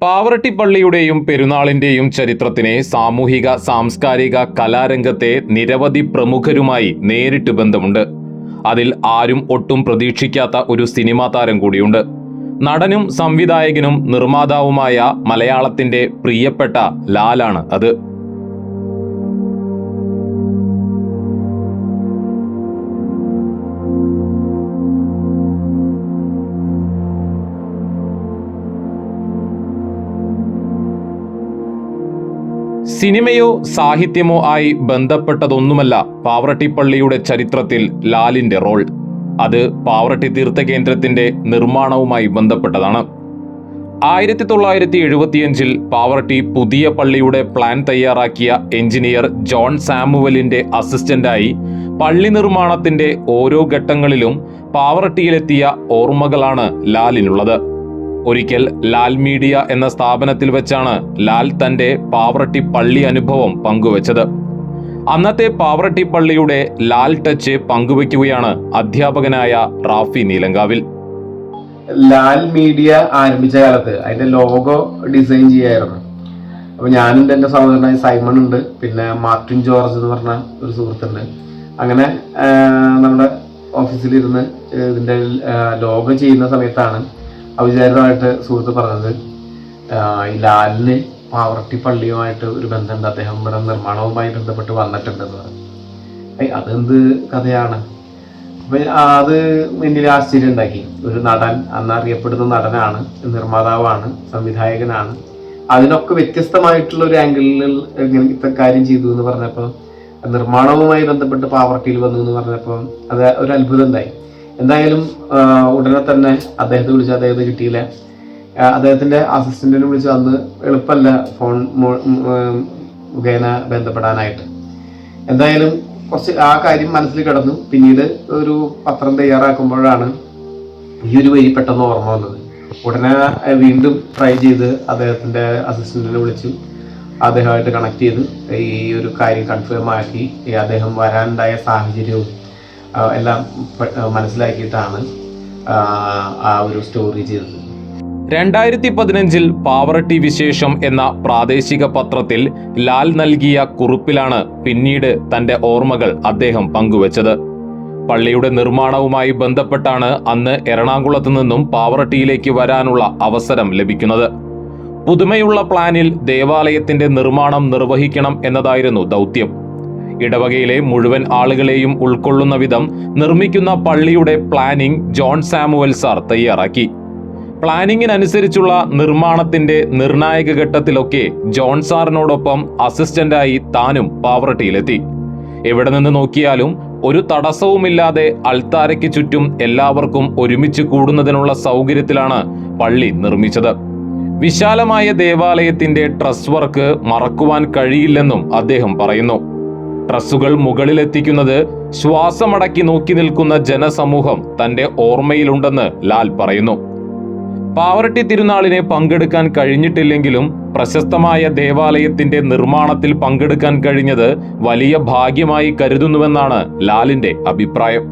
പാവറട്ടിപ്പള്ളിയുടെയും പെരുന്നാളിന്റെയും ചരിത്രത്തിനെ സാമൂഹിക സാംസ്കാരിക കലാരംഗത്തെ നിരവധി പ്രമുഖരുമായി നേരിട്ട് ബന്ധമുണ്ട്. അതിൽ ആരും ഒട്ടും പ്രതീക്ഷിക്കാത്ത ഒരു സിനിമാ താരം കൂടിയുണ്ട്. നടനും സംവിധായകനും നിർമ്മാതാവുമായ മലയാളത്തിന്റെ പ്രിയപ്പെട്ട ലാലാണ് അത്. സിനിമയോ സാഹിത്യമോ ആയി ബന്ധപ്പെട്ടതൊന്നുമല്ല പാവറട്ടിപ്പള്ളിയുടെ ചരിത്രത്തിൽ ലാലിന്റെ റോൾ. അത് പാവറട്ടി തീർത്ഥകേന്ദ്രത്തിന്റെ നിർമ്മാണവുമായി ബന്ധപ്പെട്ടതാണ്. 1975 പാവറട്ടി പുതിയ പള്ളിയുടെ പ്ലാൻ തയ്യാറാക്കിയ എഞ്ചിനീയർ ജോൺ സാമുവലിന്റെ അസിസ്റ്റന്റായി പള്ളി നിർമ്മാണത്തിന്റെ ഓരോ ഘട്ടങ്ങളിലും പാവറട്ടിയിലെത്തിയ ഓർമ്മകളാണ് ലാലിനുള്ളത്. ഒരിക്കൽ ലാൽ മീഡിയ എന്ന സ്ഥാപനത്തിൽ വെച്ചാണ് ലാൽ തന്റെ പാവറട്ടി പള്ളി അനുഭവം പങ്കുവച്ചത്. അന്നത്തെ പാവറട്ടി പള്ളിയുടെ ലാൽ ടച്ച് പങ്കുവയ്ക്കുകയാണ് അധ്യാപകനായ റാഫി നീലങ്കാവിൽ. ലാൽ മീഡിയ ആരംഭിച്ച കാലത്ത് അതിന്റെ ലോഗോ ഡിസൈൻ ചെയ്യായിരുന്നു. അപ്പൊ ഞാനുണ്ട്, എൻ്റെ സഹോദരനായ സൈമൺ ഉണ്ട്, പിന്നെ മാർട്ടിൻ ജോർജ് എന്ന് പറഞ്ഞ ഒരു സുഹൃത്തുണ്ട്. അങ്ങനെ നമ്മുടെ ഓഫീസിലിരുന്ന് ഇതിന്റെ ലോഗോ ചെയ്യുന്ന സമയത്താണ് അവിചാരിതമായിട്ട് സുഹൃത്ത് പറഞ്ഞത്, ഈ ലാലിന് പാവറട്ടി പള്ളിയുമായിട്ട് ഒരു ബന്ധമുണ്ട്, അദ്ദേഹം ഇവിടെ നിർമ്മാണവുമായി ബന്ധപ്പെട്ട് വന്നിട്ടുണ്ടെന്ന് പറഞ്ഞു. അതെന്ത് കഥയാണ്? അപ്പൊ അത് എന്നിൽ ആശ്ചര്യം ഉണ്ടാക്കി. ഒരു നടൻ, അന്ന് അറിയപ്പെടുന്ന നടനാണ്, നിർമ്മാതാവാണ്, സംവിധായകനാണ്, അതിനൊക്കെ വ്യത്യസ്തമായിട്ടുള്ള ഒരു ആംഗിളിൽ ഇങ്ങനത്തെ കാര്യം ചെയ്തു എന്ന് പറഞ്ഞപ്പോൾ, നിർമ്മാണവുമായി ബന്ധപ്പെട്ട് പാവറട്ടിയിൽ വന്നു എന്ന് പറഞ്ഞപ്പോൾ അത് ഒരു അത്ഭുതം ഉണ്ടായി. എന്തായാലും ഉടനെ തന്നെ അദ്ദേഹത്തെ വിളിച്ച് അദ്ദേഹത്തെ കിട്ടിയില്ല. അദ്ദേഹത്തിന്റെ അസിസ്റ്റന്റിനെ വിളിച്ച് അന്ന് എളുപ്പമല്ല ഫോൺ മുഖേന ബന്ധപ്പെടാനായിട്ട്. എന്തായാലും കുറച്ച് ആ കാര്യം മനസ്സിൽ കിടന്നു. പിന്നീട് ഒരു പത്രം തയ്യാറാക്കുമ്പോഴാണ് ഈ ഒരു വരി പെട്ടെന്ന് ഓർമ്മ വന്നത്. ഉടനെ വീണ്ടും ട്രൈ ചെയ്ത് അദ്ദേഹത്തിന്റെ അസിസ്റ്റന്റിനെ വിളിച്ചു അദ്ദേഹമായിട്ട് കണക്ട് ചെയ്ത് ഈ ഒരു കാര്യം കൺഫേം ആക്കി അദ്ദേഹം വരാനുണ്ടായ സാഹചര്യവും എല്ലാം മനസ്സിലാക്കിയിട്ടാണ് ആ ഒരു സ്റ്റോറി ചെയ്തത്. 2015 പാവറട്ടി വിശേഷം എന്ന പ്രാദേശിക പത്രത്തിൽ ലാൽ നൽകിയ കുറിപ്പിലാണ് പിന്നീട് തന്റെ ഓർമ്മകൾ അദ്ദേഹം പങ്കുവച്ചത്. പള്ളിയുടെ നിർമ്മാണവുമായി ബന്ധപ്പെട്ടാണ് അന്ന് എറണാകുളത്ത് നിന്നും പാവറട്ടിയിലേക്ക് വരാനുള്ള അവസരം ലഭിക്കുന്നത്. പുതുമയുള്ള പ്ലാനിൽ ദേവാലയത്തിന്റെ നിർമ്മാണം നിർവഹിക്കണം എന്നതായിരുന്നു ദൗത്യം. ഇടവകയിലെ മുഴുവൻ ആളുകളെയും ഉൾക്കൊള്ളുന്ന വിധം നിർമ്മിക്കുന്ന പള്ളിയുടെ പ്ലാനിംഗ് ജോൺ സാമുവൽ സാർ തയ്യാറാക്കി. പ്ലാനിങ്ങിനനുസരിച്ചുള്ള നിർമ്മാണത്തിന്റെ നിർണായക ഘട്ടത്തിലൊക്കെ ജോൺ സാറിനോടൊപ്പം അസിസ്റ്റന്റായി താനും പാവറട്ടിയിലെത്തി. എവിടെ നിന്ന് നോക്കിയാലും ഒരു തടസ്സവുമില്ലാതെ അൾത്താരയ്ക്ക് ചുറ്റും എല്ലാവർക്കും ഒരുമിച്ച് കൂടുന്നതിനുള്ള സൗകര്യത്തിലാണ് പള്ളി നിർമ്മിച്ചത്. വിശാലമായ ദേവാലയത്തിന്റെ ട്രസ് വർക്ക് മറക്കുവാൻ കഴിയില്ലെന്നും അദ്ദേഹം പറയുന്നു. ട്രസ്സുകൾ മുകളിലെത്തിക്കുന്നത് ശ്വാസമടക്കി നോക്കി നിൽക്കുന്ന ജനസമൂഹം തന്റെ ഓർമ്മയിലുണ്ടെന്ന് ലാൽ പറയുന്നു. പാവറട്ടി തിരുനാളിനെ പങ്കെടുക്കാൻ കഴിഞ്ഞിട്ടില്ലെങ്കിലും പ്രശസ്തമായ ദേവാലയത്തിന്റെ നിർമ്മാണത്തിൽ പങ്കെടുക്കാൻ കഴിഞ്ഞത് വലിയ ഭാഗ്യമായി കരുതുന്നുവെന്നാണ് ലാലിന്റെ അഭിപ്രായം.